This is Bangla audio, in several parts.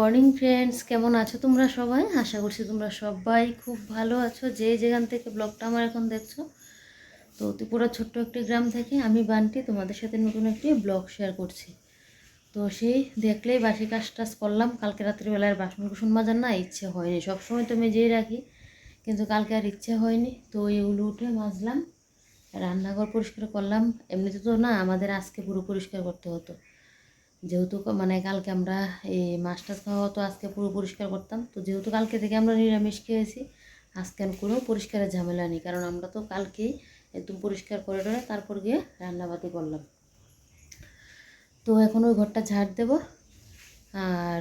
মর্নিং ফ্রেন্ডস, কেমন আছো তোমরা সবাই? আশা করছি তোমরা সবাই খুব ভালো আছো। যে যেখান থেকে ব্লগটা আমার এখন দেখছো, তো ত্রিপুরা ছোট্ট একটি গ্রাম থেকে আমি বান্টি তোমাদের সাথে নতুন একটি ব্লগ শেয়ার করছি। তো সেই দেখলেই বাসি কাজ টাজ করলাম। কালকে রাত্রিবেলার বাসন কুসন মাজার না ইচ্ছে হয়নি, সবসময় তো মেজেই রাখি, কিন্তু কালকে আর ইচ্ছে হয়নি। তো এগুলো উঠে মাজলাম, রান্নাঘর পরিষ্কার করলাম। এমনিতে তো না, আমাদের আজকে পুরো পরিষ্কার করতে হতো, যেহেতু মানে কালকে আমরা এই মাছ টাছ খাওয়া হতো, আজকে পুরো পরিষ্কার করতাম। তো যেহেতু কালকে থেকে আমরা নিরামিষ খেয়েছি, আজকে আর কোনো পরিষ্কারের ঝামেলা নেই, কারণ আমরা তো কালকেই একদম পরিষ্কার করে টরে তারপর গিয়ে রান্নাবাতি করলাম। তো এখন ওই ঘরটা ঝাড় দেব, আর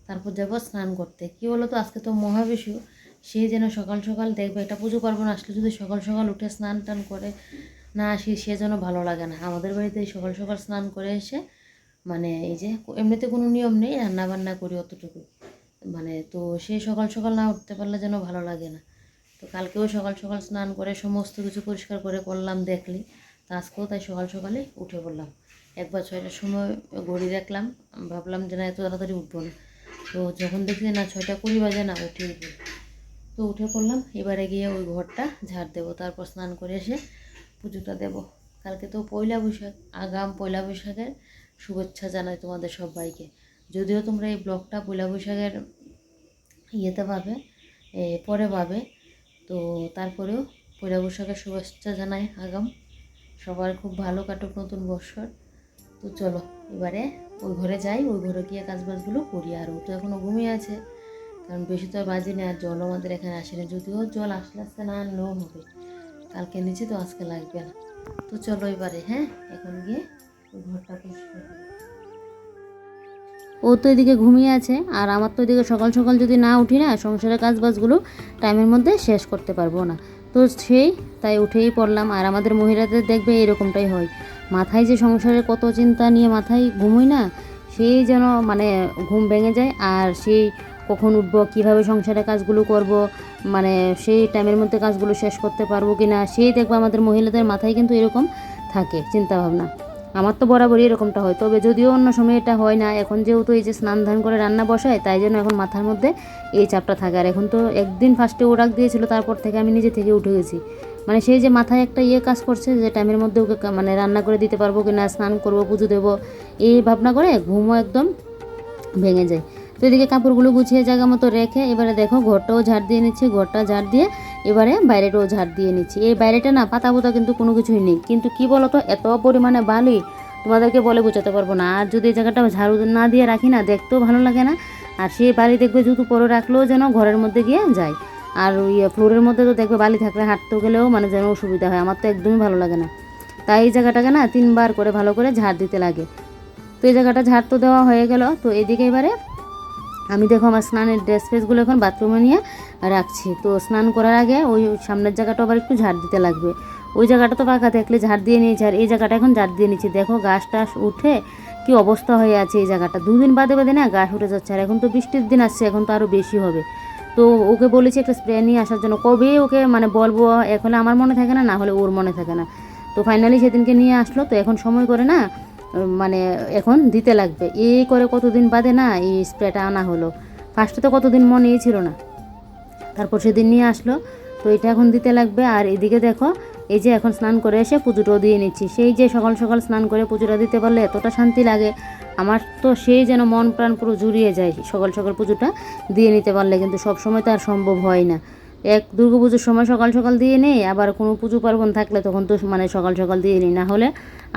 তারপর যাব স্নান করতে। কি বলো তো, আজকে তো মহাবিষু, সে যেন সকাল সকাল দেখবে, এটা পুজো পার্বণ আসলে যদি সকাল সকাল উঠে স্নান টান করে না আসি, সে যেন ভালো লাগে না। আমাদের বাড়িতে সকাল সকাল স্নান করে এসে মানে এই যে এমনিতে কোনো নিয়ম নেই, রান্না বান্না করি অতটুকু, মানে তো সে সকাল সকাল না উঠতে পারলে যেন ভালো লাগে না। তো কালকেও সকাল সকাল স্নান করে সমস্ত কিছু পরিষ্কার করে করলাম, দেখলি। তো আজকেও তাই সকাল সকালে উঠে পড়লাম। একবার 6টার সময় ঘড়ি দেখলাম, ভাবলাম যে না এত তাড়াতাড়ি উঠবো না। তো যখন দেখলি না 6টা 20 বাজে, না উঠে পড়ি। তো উঠে পড়লাম, এবারে গিয়ে ওই ঘরটা ঝাড় দেবো, তারপর স্নান করে এসে পুজোটা দেব। কালকে তো পয়লা বৈশাখ, আগাম পয়লা বৈশাখের শুভেচ্ছা জানাই তোমাদের সবাইকে। যদিও তোমরা এই ব্লগটা পয়লা বৈশাখের ইয়েতে পাবে, পরে পাবে, তো তারপরেও পয়লা বৈশাখের শুভেচ্ছা জানাই আগাম। সবার খুব ভালো কাটুক নতুন বছর। তো চলো এবারে ওই ঘরে যাই, ওই ঘরে গিয়ে কাজবাজগুলো করি। আর ও তো এখনও ঘুমিয়ে আছে, কারণ বেশি তো আর বাজে নেই, আর জল আমাদের এখানে আসেনি। যদিও জল আসলে আজকে না আনলেও হবে, কালকে নিচে তো আজকে লাগবে না। তো চলো এবারে, হ্যাঁ, এখন গিয়ে ওই ঘরটা পরিষ্কার করি। ও তো এদিকে ঘুমিয়ে আছে, আর আমার তো এদিকে সকাল সকাল যদি না উঠি না, সংসারের কাজবাজগুলো টাইমের মধ্যে শেষ করতে পারবো না। তো তাই উঠেই পড়লাম। আর আমাদের মহিলাদের দেখবে এরকমটাই হয়, মাথায় যে সংসারের কত চিন্তা নিয়ে মাথায় ঘুমোই না, সেই যেন মানে ঘুম ভেঙে যায়। আর সেই কখন উঠবো, কীভাবে সংসারের কাজগুলো করব, মানে সেই টাইমের মধ্যে কাজগুলো শেষ করতে পারবো কি না, সেই দেখবো আমাদের মহিলাদের মাথায় কিন্তু এরকম থাকে চিন্তাভাবনা। আমার তো বরাবরই এরকমটা হয়, তবে যদিও অন্য সময় এটা হয় না। এখন যেহেতু এই যে স্নান ধান করে রান্না বসায়, তাই জন্য এখন মাথার মধ্যে এই চাপটা থাকে। আর এখন তো একদিন ফার্স্টে ও ডাক দিয়েছিল, তারপর থেকে আমি নিজে থেকে উঠে গেছি। মানে সেই যে মাথায় একটা কাজ করছে যে টাইমের মধ্যে ওকে মানে রান্না করে দিতে পারবো কি না, স্নান করবো, পুজো দেবো, এই ভাবনা করে ঘুমও একদম ভেঙে যায়। তো এদিকে কাপড়গুলো গুছিয়ে জায়গা মতো রেখে এবারে দেখো ঘরটাও ঝাড় দিয়ে নিচ্ছি। ঘরটা ঝাড় দিয়ে এবারে বাইরেটাও ঝাড় দিয়ে নিচ্ছি। এই বাইরেটা না পাতা পোতা কিন্তু কোনো কিছুই নেই, কিন্তু কি বলতো, এত পরিমাণে বালি তোমাদেরকে বলে বোঝাতে পারবো না। আর যদি এই জায়গাটা ঝাড়ু না দিয়ে রাখি না, দেখতেও ভালো লাগে না। আর সেই বালি দেখবে জুতো পরে রাখলেও যেন ঘরের মধ্যে গিয়ে যায়। আর ফ্লোরের মধ্যে তো দেখবে বালি থাকলে হাঁটতেও গেলেও মানে যেন অসুবিধা হয়, আমার তো একদমই ভালো লাগে না। তাই এই জায়গাটাকে না 3বার করে ভালো করে ঝাড় দিতে লাগে। তো এই জায়গাটা ঝাড় তো দেওয়া হয়ে গেল। তো এদিকে এবারে আমি দেখো আমার স্নানের ড্রেস ফ্রেসগুলো এখন বাথরুমে নিয়ে রাখছি। তো স্নান করার আগে ওই সামনের জায়গাটা আবার একটু ঝাড় দিতে লাগবে। ওই জায়গাটা তো পাকা থাকলে ঝাড় দিয়ে নিয়েছি, আর এই জায়গাটা এখন ঝাড় দিয়ে নিচ্ছি। দেখো গাছ টাছ উঠে কি অবস্থা হয়ে আছে এই জায়গাটা, 2 দিন বাদে বাদে না গাছ উঠে যাচ্ছে। আর এখন তো বৃষ্টির দিন আসছে, এখন তো আরও বেশি হবে। তো ওকে বলেছি একটা স্প্রে নিয়ে আসার জন্য, কবে ওকে মানে বলবো, এখন আমার মনে থাকে না, না হলে ওর মনে থাকে না। তো ফাইনালি সেদিনকে নিয়ে আসলো, তো এখন সময় করে না মানে এখন দিতে লাগবে। এই করে কতদিন বাদে না এই স্প্রেটা আনা হলো, ফার্স্টে তো কতদিন মনেই ছিল না, তারপর সেদিন নিয়ে আসলো। তো এটা এখন দিতে লাগবে। আর এদিকে দেখো এই যে এখন স্নান করে এসে পুজোটাও দিয়ে নিচ্ছি। সেই যে সকাল সকাল স্নান করে পুজোটা দিতে পারলে এতটা শান্তি লাগে আমার, তো সেই যেন মন প্রাণ পুরো জুড়িয়ে যায় সকাল সকাল পুজোটা দিয়ে নিতে পারলে। কিন্তু সব সময় তো আর সম্ভব হয় না। এক দুর্গা পুজোর সময় সকাল সকাল দিয়ে নেই, আবার কোনো পুজো পার্বণ থাকলে তখন তো মানে সকাল সকাল দিয়ে নিই, না হলে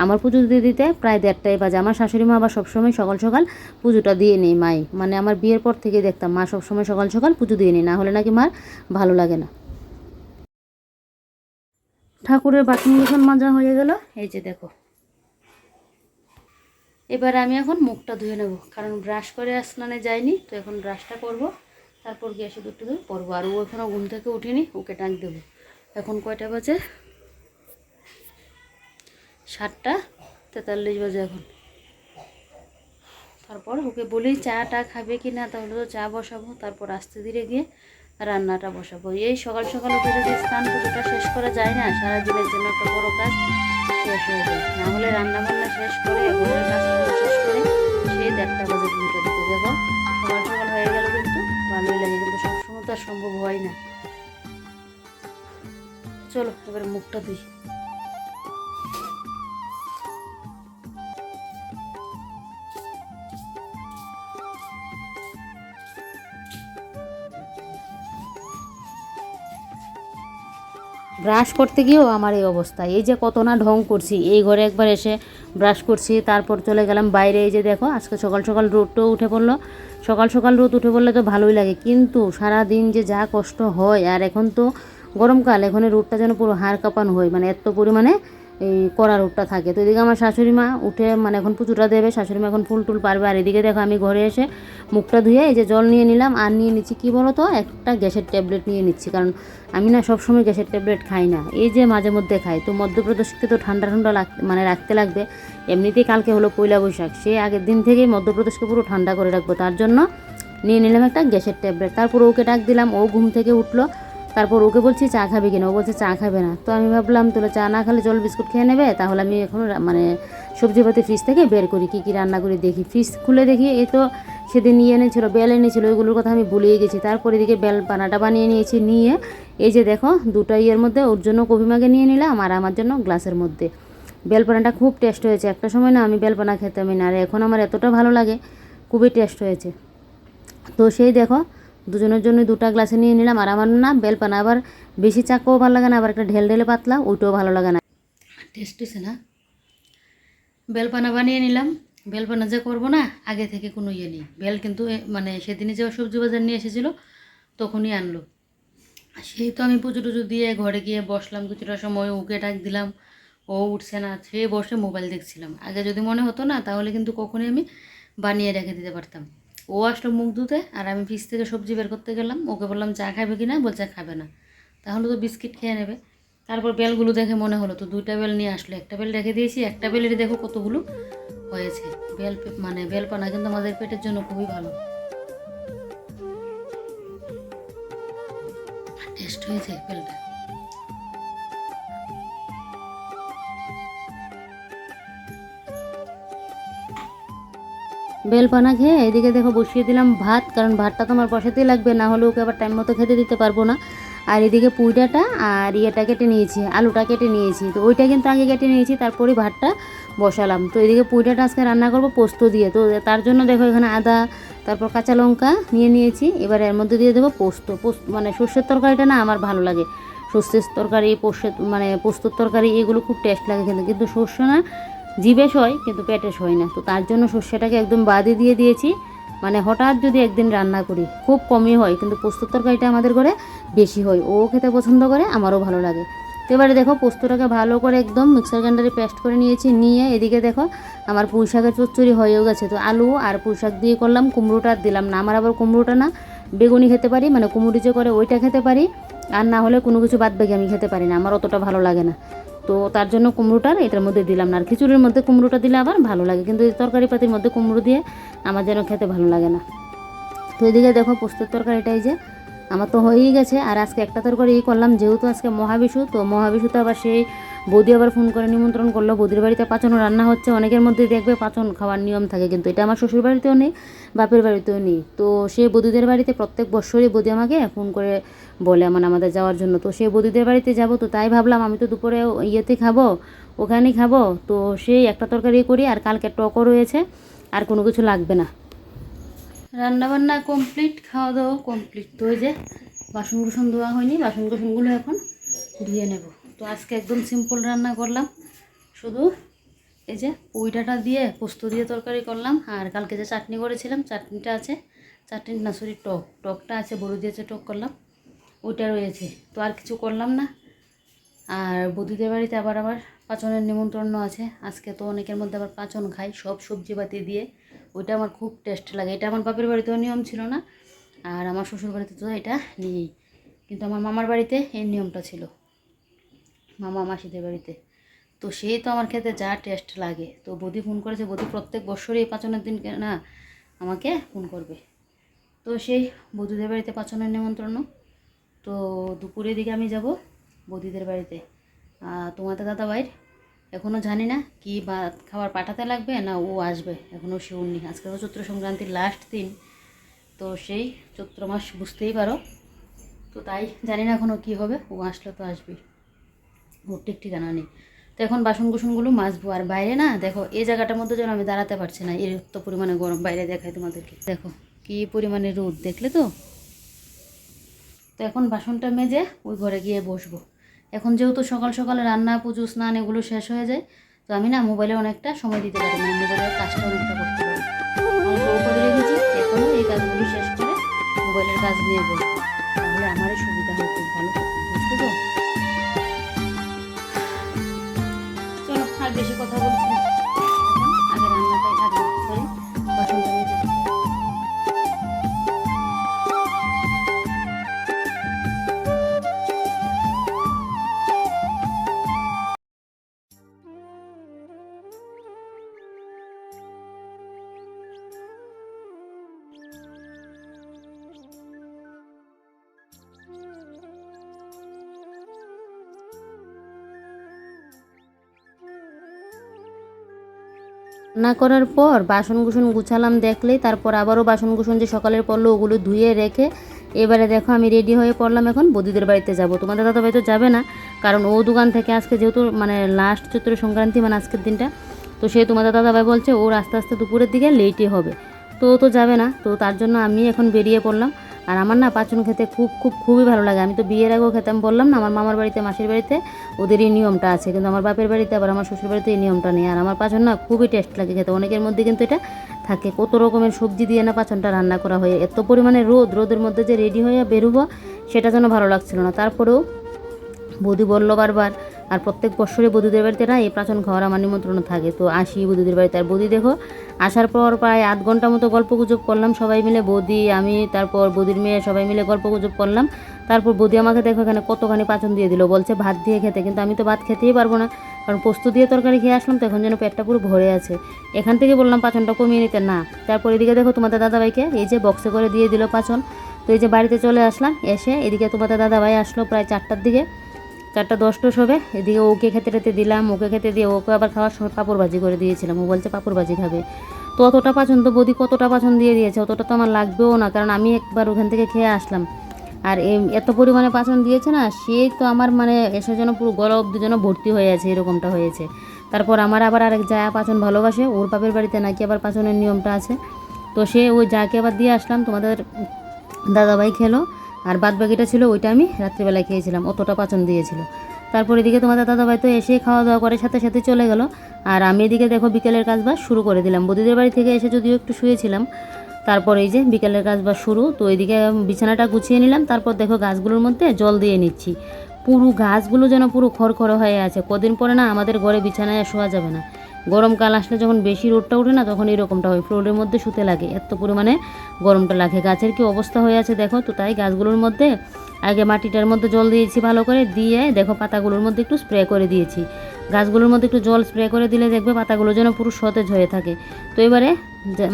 আমার পুজো দিয়ে দিতে প্রায় 1:30 বাজে। আমার শাশুড়ি মা আবার সবসময় সকাল সকাল পুজোটা দিয়ে নেই, মাই মানে আমার বিয়ের পর থেকে দেখতাম মা সবসময় সকাল সকাল পুজো দিয়ে নিই, না হলে নাকি মার ভালো লাগে না। ঠাকুরের বাসন মাজা হয়ে গেল, এই যে দেখো। এবার আমি এখন মুখটা ধুয়ে নেব, কারণ ব্রাশ করে স্নানে যাইনি। তো এখন ব্রাশটা করবো, তারপর গিয়ে এসে দুটো ধুয়ে পরবো। আর ও এখনও ঘুম থেকে উঠিনি, ওকে ডাক দেবো। এখন কয়টা বাজে? 7:43 বাজে এখন। তারপর ওকে বলি চাটা খাবে কি না, তাহলে তো চা বসাবো, তারপর আস্তে ধীরে গিয়ে রান্নাটা বসাবো। এই সকাল সকাল উঠে যদি স্নান পুজোটা শেষ করা যায় না, সারাদিনের জন্য একটা বড় কাজ শেষ হয়ে যায়। না হলে রান্না বান্না শেষ করে ঘরের কাজগুলো শেষ করে সেই 1:30 বাজে পুজোটা দিতে। দেখো সকাল সকাল হয়ে গেল, কিন্তু ভালোই লাগে, কিন্তু সবসময় তো আর সম্ভব হয় না। চলো এবার মুখটা ধুই। ব্রাশ করতে গিয়েও আমার এই অবস্থা, এই যে কত না ঢং করছি, এই ঘরে একবার এসে ব্রাশ করছি, তারপর চলে গেলাম বাইরে। এই যে দেখো আজকে সকাল সকাল রোদটাও উঠে পড়লো। সকাল সকাল রোদ উঠে পড়লে তো ভালোই লাগে, কিন্তু সারা দিন যে যা কষ্ট হয়। আর এখন তো গরমকাল, এখন রোদটা যেন পুরো হাড় কাঁপানো হয়, মানে এত পরিমাণে এই কড়া রোদটা থাকে। তো এদিকে আমার শাশুড়ি মা উঠে মানে এখন পুজোটা দেবে, শাশুড়ি মা এখন ফুল টুল পারবে। আর এদিকে দেখো আমি ঘরে এসে মুখটা ধুয়ে এই যে জল নিয়ে নিলাম, আর নিয়ে নিচ্ছি কী বলো তো, একটা গ্যাসের ট্যাবলেট নিয়ে নিচ্ছি, কারণ আমি না সবসময় গ্যাসের ট্যাবলেট খাই না, এই যে মাঝে মধ্যে খাই। তো মধ্যপ্রদেশকে তো ঠান্ডা ঠান্ডা মানে রাখতে লাগবে, এমনিতেই কালকে হলো পয়লা বৈশাখ, সে আগের দিন থেকেই মধ্যপ্রদেশকে পুরো ঠান্ডা করে রাখবো, তার জন্য নিয়ে নিলাম একটা গ্যাসের ট্যাবলেট। তারপর ওকে ডাক দিলাম, ও ঘুম থেকে উঠলো। তারপর ওকে বলছি চা খাবি কিনা, ও বলছে চা খাবে না। তো আমি ভাবলাম তোরা চা না খেলে জল বিস্কুট খেয়ে নেবে, তাহলে আমি এখন মানে সবজিপাতি ফ্রিজ থেকে বের করি, কী কী রান্না করি দেখি। ফ্রিজ খুলে দেখি এই তো সেদিন নিয়ে এনেছিলো বেল এনেছিলো, ওইগুলোর কথা আমি ভুলেই গেছি। তারপরে এদিকে বেল পানাটা বানিয়ে নিয়েছি, নিয়ে এই যে দেখো দুটো ইয়ের মধ্যে ওর জন্য কফি মাগে নিয়ে নিলাম, আর আমার জন্য গ্লাসের মধ্যে। বেলপানাটা খুব টেস্ট হয়েছে, একটা সময় না আমি বেলপানা খেতামই না, আর এখন আমার এতটা ভালো লাগে, খুবই টেস্ট হয়েছে। তো সেই দেখো দুজনের জন্য দুটো গ্লাসে নিয়ে নিলাম। আর আমার না বেলপানা আবার বেশি চাকও ভালো লাগে না, আবার একটা ঢেল ঢেলে পাতলা ওইটাও ভালো লাগে না। টেস্ট হয়েছে না? বেলপানা বানিয়ে নিলাম। বেলপানা যে করবো না, আগে থেকে কোনো ইয়ে নেই। বেল কিন্তু মানে সেদিনই যে সবজি বাজার নিয়ে এসেছিলো তখনই আনলো। সেই তো আমি পুজো টুজো দিয়ে ঘরে গিয়ে বসলাম, কিছুটা সময় ওকে ডাক দিলাম, ও উঠছে না, সে বসে মোবাইল দেখছিলাম। আগে যদি মনে হতো না, তাহলে কিন্তু কখনই আমি বানিয়ে রেখে দিতে পারতাম। ও আসলো মুখ ধুতে, আর আমি ফ্রিজ থেকে সবজি বের করতে গেলাম, ওকে বললাম চা খাবে কি না, বলছে খাবে না, তাহলে তো বিস্কিট খেয়ে নেবে। তারপর বেলগুলো দেখে মনে হলো, তো দুইটা বেল নিয়ে আসলো, একটা বেল রেখে দিয়েছি, একটা বেলের দেখো কতগুলো হয়েছে। বেল মানে বেলপানা কিন্তু আমাদের পেটের জন্য খুবই ভালো, টেস্ট হয়েছে বেলটা। বেলপানা খেয়ে এদিকে দেখো বসিয়ে দিলাম ভাত, কারণ ভাতটা তো আমার বসাতেই লাগবে, না হলে ওকে আবার টাইম মতো খেতে দিতে পারবো না। আর এদিকে পুইডাটা আর ইয়েটা কেটে নিয়েছি, আলুটা কেটে নিয়েছি, তো ওইটা কিন্তু আগে কেটে নিয়েছি, তারপরে ভাতটা বসালাম। তো এদিকে পুইডাটা আজকে রান্না করবো পোস্ত দিয়ে, তো তার জন্য দেখো এখানে আদা, তারপর কাঁচা লঙ্কা নিয়ে নিয়েছি। এবার এর মধ্যে দিয়ে দেবো পোস্ত। মানে সর্ষের তরকারিটা না আমার ভালো লাগে, সর্ষের তরকারি মানে পোস্তর তরকারি এগুলো খুব টেস্ট লাগে খেতে, কিন্তু সর্ষে না জিভে হয় কিন্তু পেটে হয় না। তো তার জন্য সর্ষেটাকে একদম বাদে দিয়ে দিয়েছি। মানে হঠাৎ যদি একদিন রান্না করি, খুব কমই হয়, কিন্তু পোস্তর তরকারিটা আমাদের ঘরে বেশি হয়, ও খেতে পছন্দ করে, আমারও ভালো লাগে। তো এবারে দেখো পোস্তটাকে ভালো করে একদম মিক্সার গ্রাইন্ডারে পেস্ট করে নিয়েছি, নিয়ে এদিকে দেখো আমার পুঁই শাকের চচ্চড়ি হয়েও গেছে। তো আলু আর পুঁই শাক দিয়ে করলাম, কুমড়োটা দিলাম না, আমার আবার কুমড়োটা না বেগুনি খেতে পারি, মানে কুমড়ি যে করে ওইটা খেতে পারি, আর না হলে কোনো কিছু বাদ বাকি আমি খেতে পারি না, আমার অতটা ভালো লাগে না। তো তার জন্য কুমড়োটার এটার মধ্যে দিলাম না। আর খিচুড়ির মধ্যে কুমড়োটা দিলে আবার ভালো লাগে, কিন্তু এই তরকারি পাতির মধ্যে কুমড়ো দিয়ে আমার যেন খেতে ভালো লাগে না। তো এদিকে দেখো পোস্তের তরকারিটাই যে আমার তো হয়েই গেছে। আর আজকে একটা তরকারি করলাম, যেহেতু আজকে মহাবিষু, তো মহাবিষুতে আবার সেই বৌদি আবার ফোন করে নিমন্ত্রণ করলো, বৌদির বাড়িতে পাচনও রান্না হচ্ছে। অনেকের মধ্যে দেখবে পাচন খাওয়ার নিয়ম থাকে, কিন্তু এটা আমার শ্বশুর বাড়িতেও নেই, বাপের বাড়িতেও নেই। তো সেই বৌদিদের বাড়িতে প্রত্যেক বছরই বৌদি আমাকে ফোন করে বলে মানে আমাদের যাওয়ার জন্য। তো সেই বৌদিদের বাড়িতে যাব, তো তাই ভাবলাম আমি তো দুপুরে ইয়েতে খাবো, ওখানেই খাবো, তো সেই একটা তরকারি করি, আর কালকে টকও রয়েছে, আর কোনো কিছু লাগবে না। রান্নাবান্না কমপ্লিট, খাওয়া দাওয়া কমপ্লিট। তো ওই যে বাসন কুসন ধোয়া হয়নি, বাসন কুসনগুলো এখন ধুয়ে নেব। তো আজকে একদম সিম্পল রান্না করলাম, শুধু এই যে পুইডাটা দিয়ে পোস্ত দিয়ে তরকারি করলাম, আর কালকে যে চাটনি করেছিলাম চাটনিটা আছে, চাটনি না সরি টকটা আছে, বড়ি দিয়েছে টক করলাম, ওইটা রয়েছে। তো আর কিছু করলাম না। আর বৌদিদের বাড়িতে আবার পাচনের নিমন্ত্রণ আছে আজকে, তো অনেকের মধ্যে আবার পাচন খাই সব সবজিপাতি দিয়ে, ওইটা আমার খুব টেস্ট লাগে। এটা আমার বাপের বাড়িতেও নিয়ম ছিল না, আর আমার শ্বশুর বাড়িতে তো এটা নেই, কিন্তু আমার মামার বাড়িতে এই নিয়মটা ছিল, মামা মাসিদের বাড়িতে। তো সেই তো আমার খেতে যা টেস্ট লাগে। তো বৌদি ফোন করেছে, বৌদি প্রত্যেক বছরই এই পাচনের দিন না আমাকে ফোন করবে। তো সেই বৌদিদের বাড়িতে পাচনের নিমন্ত্রণ। তো দুপুরের দিকে আমি যাব বৌদিদের বাড়িতে। তোমাদের দাদা ভাইয়ের এখনও জানি না কি ভাত খাবার পাঠাতে লাগবে, না ও আসবে এখনও শিওর নেই। আজকে তো চৈত্র সংক্রান্তির লাস্ট দিন, তো সেই চৈত্র মাস বুঝতেই পারো। তো তাই জানি না এখনও কী হবে, ও আসলে তো আসবে, ওর ঠিক ঠিকানা নেই। তো এখন বাসন কুসনগুলো মাজবো। আর বাইরে না দেখো এই জায়গাটার মধ্যে যেন আমি দাঁড়াতে পারছি না, এর তো পরিমাণে গরম। বাইরে দেখাই তোমাদেরকে, দেখো কী পরিমাণে রোদ, দেখলে তো। তো এখন বাসনটা মেজে ওই ঘরে গিয়ে বসবো। এখন যেহেতু সকাল সকালে রান্না, পুজো, স্নান এগুলো শেষ হয়ে যায়, তো আমি না মোবাইলে অনেকটা সময় দিতে পারি না, মোবাইলের কাজটা অনেকটা করতে পারি। আমি বউ করে রেখেছি, এখনও এই কাজগুলো শেষ করে মোবাইলের কাজ নিয়ে বসবো, তাহলে আমারই সুবিধা হয়, খুব ভালো, বুঝতে তো। চলো আর বেশি কথা বলছি না, আগে রান্নাটাই আগে করে বাসনটা মেজে দিই। রান্না করার পর বাসন কুসন গুছালাম দেখলেই, তারপর আবারও বাসন কুসন যে সকালের পড়লো ওগুলো ধুয়ে রেখে এবারে দেখো আমি রেডি হয়ে পড়লাম, এখন বৌদিদের বাড়িতে যাব। তোমাদের দাদা ভাই তো যাবে না, কারণ ও দোকান থেকে আজকে যেহেতু মানে লাস্ট চৈত্র সংক্রান্তি, মানে আজকের দিনটা, তো সে তোমাদের দাদা ভাই বলছে ওর আস্তে আস্তে দুপুরের দিকে লেটই হবে, তো ও তো যাবে না। তো তার জন্য আমি এখন বেরিয়ে পড়লাম। আর আমার না পাঁচন খেতে খুবই ভালো লাগে। আমি তো বিয়ের আগেও খেতাম, বললাম না, আমার মামার বাড়িতে, মাসির বাড়িতে ওদের এই নিয়মটা আছে, কিন্তু আমার বাপের বাড়িতে আবার আমার শ্বশুর বাড়িতে এই নিয়মটা নেই। আর আমার পাঁচন না খুবই টেস্ট লাগে খেতে, অনেকের মধ্যে কিন্তু এটা থাকে, কত রকমের সবজি দিয়ে না পাঁচনটা রান্না করা হয়। এত পরিমাণে রোদের মধ্যে যে রেডি হয়ে বেরোবো সেটা যেন ভালো লাগছিল না। তারপরেও বৌদি বললো বারবার, আর প্রত্যেক বছরে বৌদিদের বাড়িতে না এই প্রাচন খাওয়ার আমার নিমন্ত্রণ থাকে, তো আসি বৌদিদের বাড়িতে। আর বৌদি দেখো আসার পর প্রায় আধ ঘন্টা মতো গল্প গুজব করলাম সবাই মিলে, বৌদি, আমি, তারপর বৌদির মেয়ে, সবাই মিলে গল্প গুজব করলাম। তারপর বৌদি আমাকে দেখো এখানে কতখানি পাচন দিয়ে দিল, বলছে ভাত দিয়ে খেতে, কিন্তু আমি তো ভাত খেতেই পারবো না, কারণ পোস্ত দিয়ে তরকারি খেয়ে আসলাম, তো এখন যেন পেটটা পুরো ভরে আছে। এখান থেকে বললাম পাচনটা কমিয়ে নিতে, না। তারপর এদিকে দেখো তোমাদের দাদাভাইকে এই যে বক্সে করে দিয়ে দিল পাচন। তো এই যে বাড়িতে চলে আসলাম, এসে এদিকে তোমাদের দাদাভাই আসলো প্রায় 4টার দিকে, 4:10 হবে। এদিকে ওকে খেতে দিলাম, ওকে খেতে দিয়ে ওকে আবার খাওয়ার সময় পাঁপড় ভাজি করে দিয়েছিলাম, ও বলছে পাঁপড় ভাজি খাবে। তো অতটা পাচন তো বৌদি কতটা পাচন দিয়ে দিয়েছে, অতটা তো আমার লাগবেও না, কারণ আমি একবার ওখান থেকে খেয়ে আসলাম। আর এত পরিমাণে পাচন দিয়েছে না, সে তো আমার মানে এসে যেন পুরো গলা অব্দি যেন ভর্তি হয়ে আছে, এরকমটা হয়েছে। তারপর আমার আবার আরেক জায়া পাচন ভালোবাসে, ওর বাপের বাড়িতে নাকি আবার পাচনের নিয়মটা আছে, তো সে ওই যাকে আবার দিয়ে আসলাম, তোমাদের দাদাভাই খেলো। আর বাদ বাকিটা ছিল ওইটা আমি রাত্রিবেলায় খেয়েছিলাম, অতটা পাচন দিয়েছিল। তারপর এদিকে তোমাদের দাদাভাই তো এসে খাওয়া দাওয়া করে সাথে সাথে চলে গেল। আর আমি এদিকে দেখো বিকেলের কাজবাজ শুরু করে দিলাম। বৌদিদের বাড়ি থেকে এসে যদিও একটু শুয়েছিলাম, তারপর এই যে বিকেলের কাজবাজ শুরু। তো এইদিকে বিছানাটা গুছিয়ে নিলাম, তারপর দেখো গাছগুলোর মধ্যে জল দিয়ে নিচ্ছি। পুরো গাছগুলো যেন পুরো খড়খড় হয়ে আছে, কদিন পরে না আমাদের ঘরে বিছানায় শোয়া যাবে না। গরমকাল আসলে যখন বেশি রোদটা ওঠে না, তখন এরকমটা হয়, ফ্লোরের মধ্যে শুতে লাগে, এত পরিমাণে গরমটা লাগে। গাছের কি অবস্থা হয়ে আছে দেখো। তো তাই গাছগুলোর মধ্যে আগে মাটিটার মধ্যে জল দিয়েছি ভালো করে, দিয়ে দেখো পাতাগুলোর মধ্যে একটু স্প্রে করে দিয়েছি। গাছগুলোর মধ্যে একটু জল স্প্রে করে দিলে দেখবে পাতাগুলো যেন পুরো সতেজ হয়ে থাকে। তো এবারে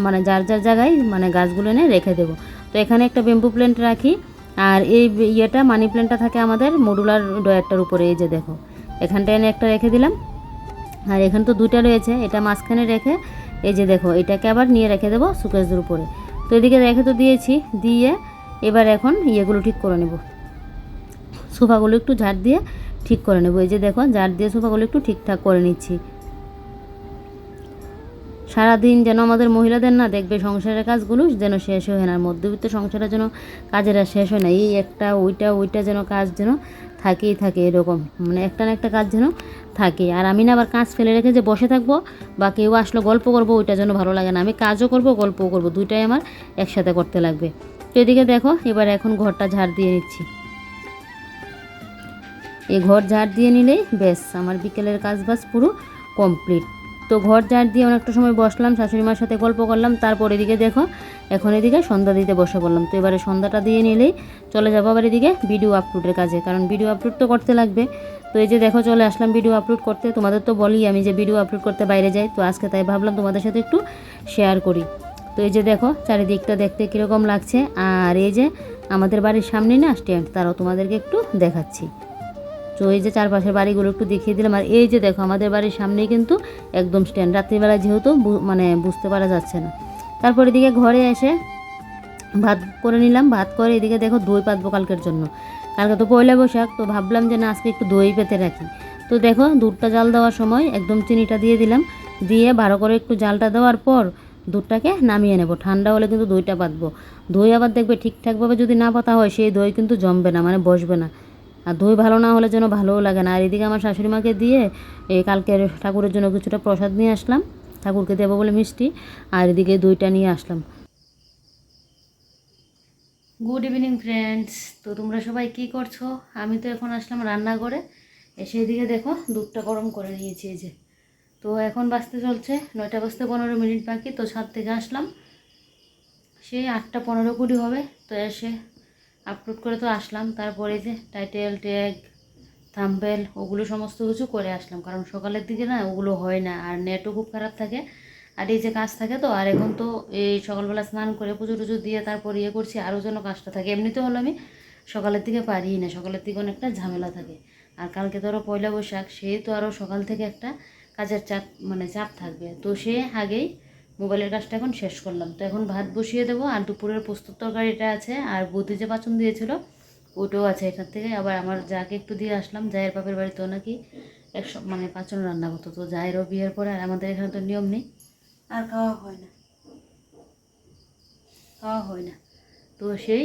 মানে যার যার জায়গায় মানে গাছগুলো এনে রেখে দেবো। তো এখানে একটা ব্যাম্বু প্ল্যান্ট রাখি, আর এই ইয়েটা মানি প্ল্যান্টটা থাকে আমাদের মডুলার ডয়ারটার উপরে, এই যে দেখো এখানটা এনে একটা রেখে দিলাম। আর এখানে তো 2টা রয়েছে, এটা মাঝখানে রেখে এই যে দেখো এটাকে আবার নিয়ে রেখে দেবো সুকেসের উপরে। তো এদিকে রেখে তো দিয়েছি, দিয়ে এবার এখন ইয়েগুলো ঠিক করে নেব, সোফাগুলো একটু ঝাড় দিয়ে ঠিক করে নেব। এই যে দেখো ঝাড় দিয়ে সোফাগুলো একটু ঠিকঠাক করে নিচ্ছি। সারাদিন যেন আমাদের মহিলাদের না দেখবে সংসারের কাজগুলো যেন শেষ হয় না, মধ্যবিত্ত সংসারে যেন কাজের আর শেষ হয় না, এই একটা ওইটা যেন কাজ যেন থাকেই থাকে, এরকম মানে একটা না একটা কাজ যেন থাকে। আর আমি না আবার কাজ ফেলে রেখে যে বসে থাকবো বা কেউ আসলো গল্প করবো, ওইটা যেন ভালো লাগে না। আমি কাজও করব গল্পও করব, দুইটাই আমার একসাথে করতে লাগবে। তো এদিকে দেখো এবার এখন ঘরটা ঝাড় দিয়ে নিচ্ছি। এই ঘর ঝাড় দিয়ে নিলেই ব্যাস আমার বিকেলের কাজ বাজ পুরো কমপ্লিট। তো ঘর ঝাড় দিয়ে অনেকটা সময় বসলাম, শাশুড়ি মার সাথে গল্প করলাম। তারপর এদিকে দেখো এখন এদিকে সন্ধ্যা দিতে বসে পড়লাম। তো এবারে সন্ধ্যাটা দিয়ে নিলেই চলে যাবো আবার এদিকে ভিডিও আপলোডের কাজে, কারণ ভিডিও আপলোড তো করতে লাগবে। তো এই যে দেখো চলে আসলাম ভিডিও আপলোড করতে। তোমাদের তো বলি আমি যে ভিডিও আপলোড করতে বাইরে যাই, তো আজকে তাই ভাবলাম তোমাদের সাথে একটু শেয়ার করি। তো এই যে দেখো চারিদিকটা দেখতে কীরকম লাগছে। আর এই যে আমাদের বাড়ির সামনে না স্ট্যান্ড, তারাও তোমাদেরকে একটু দেখাচ্ছি। তো এই যে চারপাশের বাড়িগুলো একটু দেখিয়ে দিলাম। আর এই যে দেখো আমাদের বাড়ির সামনেই কিন্তু একদম স্ট্যান্ড, রাত্রিবেলা যেহেতু মানে বুঝতে পারা যাচ্ছে না। তারপর এদিকে ঘরে এসে ভাত করে নিলাম। ভাত করে এদিকে দেখো দই পাতবো কালকের জন্য। কালকে তো পয়লা বৈশাখ, তো ভাবলাম যে না আজকে একটু দই পেতে রাখি। তো দেখো দুধটা জাল দেওয়ার সময় একদম চিনিটা দিয়ে দিলাম, দিয়ে ভালো করে একটু জালটা দেওয়ার পর দুধটাকে নামিয়ে নেব। ঠান্ডা হলে কিন্তু দইটা পাতবো। দই আবার দেখবে ঠিকঠাকভাবে যদি না পাতা হয় সেই দই কিন্তু জমবে না, মানে বসবে না। আর দই ভালো না হলে যেন ভালোও লাগে না। আর এদিকে আমার শাশুড়ি মাকে দিয়ে এই কালকের ঠাকুরের জন্য কিছুটা প্রসাদ নিয়ে আসলাম, ঠাকুরকে দেবো বলে মিষ্টি। আর এদিকে দইটা নিয়ে আসলাম। Good evening friends. তো তোমরা সবাই কি করছো? আমি তো এখন আসলাম রান্নাঘরে। এসে এদিকে দেখো দুধটা গরম করে নিয়েছি এই যে। তো এখন বাজতে চলছে 9টা বাজতে 15 মিনিট বাকি। তো ছাদ থেকে আসলাম সেই 8টা 15 হবে। তো এসে আপলোড করে তো আসলাম, তারপরে যে টাইটেল ট্যাগ থাম্বনেল ওগুলো সমস্ত কিছু করে আসলাম, কারণ সকালের দিকে না ওগুলো হয় না, আর নেটও খুব খারাপ থাকে, আর এই যে কাজ থাকে। তো আর এখন তো এই সকালবেলা স্নান করে পুজো টুজো দিয়ে তারপর ইয়ে করছি, আরও যেন কাজটা থাকে। এমনিতে হলো আমি সকালের দিকে পারিই না, সকালের দিকে অনেকটা ঝামেলা থাকে। আর কালকে ধরো পয়লা বৈশাখ, সেই তো আরও সকাল থেকে একটা কাজের চাপ, মানে চাপ থাকবে। তো সে আগেই মোবাইলের কাজটা এখন শেষ করলাম। তো এখন ভাত বসিয়ে দেবো, আর দুপুরের প্রস্তুত তরকারিটা আছে, আর বৌদি যে বাচন দিয়েছিল ওটাও আছে এখান থেকে। আবার আমার যাকে একটু দিয়ে আসলাম, জায়ের বাপের বাড়িতেও নাকি মানে পাচন রান্না করতো। তো জায়েরও বিয়ের পরে, আর আমাদের এখানে তো নিয়ম নেই, আর খাওয়া হয় না, খাওয়া হয় না। তো সেই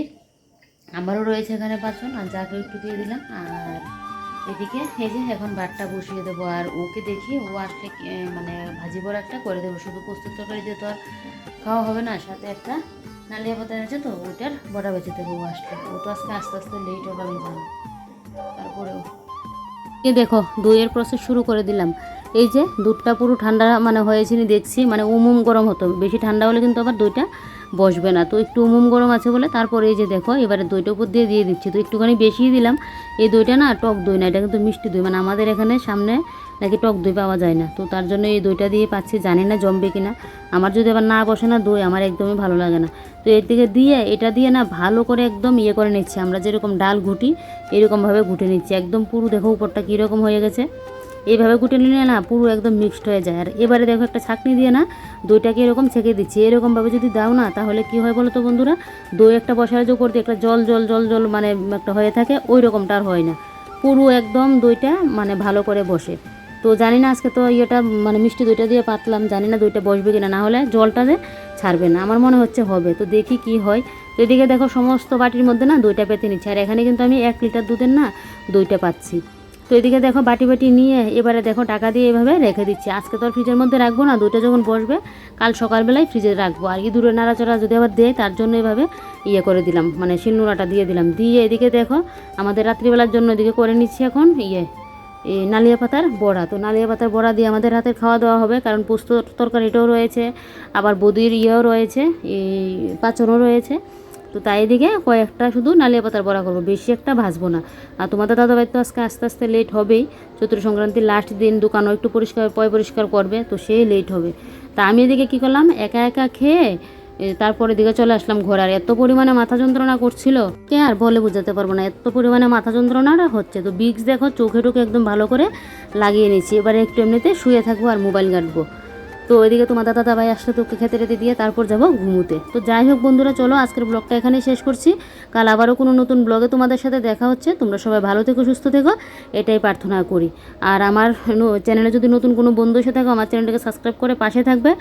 আমারও রয়েছে এখানে পাচন, আর যাকে একটু দিয়ে দিলাম। আর এদিকে এই যে এখন ভাতটা বসিয়ে দেবো, আর ওকে দেখি ও আসলে মানে ভাজি বড়া একটা করে দেবো। শুধু প্রস্তুত তরকারি দিয়ে তো আর খাওয়া হবে না, সাথে একটা নালিয়া পাতা আছে, তো ওইটার বড়া বেঁচে দেবো। ও আসলে ও তো আজকে আস্তে আস্তে লেট হবে আমি জানি। তারপরেও এ দেখো দইয়ের প্রসেস শুরু করে দিলাম। এই যে দুধটা পুরো ঠান্ডা মানে হয়েছে দেখছি, মানে উমুম গরম হতো, বেশি ঠান্ডা হলে কিন্তু আবার দইটা বসবে না। তো একটু উমুম গরম আছে বলে তারপরে এই যে দেখো এবারে দইটা উপর দিয়ে দিচ্ছি। তো একটুখানি বেশিই দিলাম। এই দইটা না টক দই না, এটা কিন্তু মিষ্টি দই, মানে আমাদের এখানে সামনে নাকি টক দই পাওয়া যায় না। তো তার জন্য এই দইটা দিয়ে পাচ্ছি, জানি না জমবে কিনা। আমার যদি আবার না বসে না দই, আমার একদমই ভালো লাগে না। তো এর দিকে দিয়ে এটা দিয়ে না ভালো করে একদম ইয়ে করে নিচ্ছি, আমরা যেরকম ডাল ঘুটি এরকমভাবে ঘুটে নিচ্ছি। একদম পুরো দেখো উপরটা কীরকম হয়ে গেছে। এইভাবে ঘুটে নিলে না পুরো একদম মিক্সড হয়ে যায়। আর এবারে দেখো একটা ছাঁকনি দিয়ে না দইটাকে এরকম ছেঁকে দিচ্ছি। এরকমভাবে যদি দাও না তাহলে কি হয় বলো তো বন্ধুরা, দই একটা বসার যে করতে একটা জল জল জল জল মানে একটা হয়ে থাকে, ওই রকমটা আর হয় না। পুরো একদম দইটা মানে ভালো করে বসে। তো জানি না আজকে তো ইয়েটা মানে মিষ্টি দইটা দিয়ে পাতলাম, জানি না দইটা বসবে কিনা, না হলে জলটা যে ছাড়বে না, আমার মনে হচ্ছে হবে। তো দেখি কি হয়। তো এদিকে দেখো সমস্ত বাটির মধ্যে না দইটা পেতে নিচ্ছি, আর এখানে কিন্তু আমি 1 লিটার দুধের না দইটা পাচ্ছি। তো এদিকে দেখো বাটি বাটি নিয়ে এবারে দেখো টাকা দিয়ে এভাবে রেখে দিচ্ছি। আজকে তো আর ফ্রিজের মধ্যে রাখবো না, দইটা যখন বসবে কাল সকালবেলায় ফ্রিজে রাখবো। আর ইঁদুরে নাড়াচড়া যদি আবার দেয় তার জন্য এভাবে ইয়ে করে দিলাম, মানে শিলনোড়াটা দিয়ে দিলাম। দিয়ে এদিকে দেখো আমাদের রাত্রিবেলার জন্য এদিকে করে নিচ্ছি এখন এই নালিয়া পাতার বড়া। তো নালিয়া পাতার বড়া দিয়ে আমাদের রাতের খাওয়া দাওয়া হবে, কারণ পোস্ত তরকারিটাও রয়েছে, আবার বদির ইয়েও রয়েছে, এই পাচনও রয়েছে। তো তাই এদিকে কয়েকটা শুধু নালিয়া পাতার বড়া করবো, বেশি একটা ভাজবো না। আর তোমাদের দাদাভাই তো আজকে আস্তে আস্তে লেট হবেই, চৈত্র সংক্রান্তির লাস্ট দিন দোকানও একটু পরিষ্কার করবে, তো সেই লেট হবে। তা আমি এদিকে কী করলাম, একা একা খেয়ে তারপরে দিকে চলে আসলাম ঘরে। আর এত পরিমাণে মাথা যন্ত্রণা করছিল, কে আর বলে বোঝাতে পারবো না, এত পরিমাণে মাথা যন্ত্রণাটা হচ্ছে। তো বিক্স দেখো চোখে টোকে একদম ভালো করে লাগিয়ে নিচ্ছি। এবারে একটু এমনিতে শুয়ে থাকবো আর মোবাইল ঘাঁটবো। তো ওইদিকে তোমার দাদা ভাই আসলে তো ওকে খেতে রেতে দিয়ে তারপর যাবো ঘুমোতে। তো যাই হোক বন্ধুরা, চলো আজকের ব্লগটা এখানেই শেষ করছি। কাল আবারও কোনো নতুন ব্লগে তোমাদের সাথে দেখা হচ্ছে। তোমরা সবাই ভালো থেকো, সুস্থ থেকো, এটাই প্রার্থনা করি। আর আমার চ্যানেলে যদি নতুন কোনো বন্ধু এসে থাকো, আমার চ্যানেলটাকে সাবস্ক্রাইব করে পাশে থাকবে।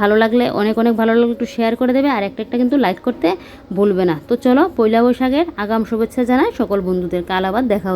ভালো লাগলে অনেক অনেক ভালো লাগলে একটু শেয়ার করে দেবে, আর একটা কিন্তু লাইক করতে ভুলবে না। তো চলো পয়লা বৈশাখের আগাম শুভেচ্ছা জানাই সকল বন্ধুদের। কাল আবার দেখা হচ্ছে।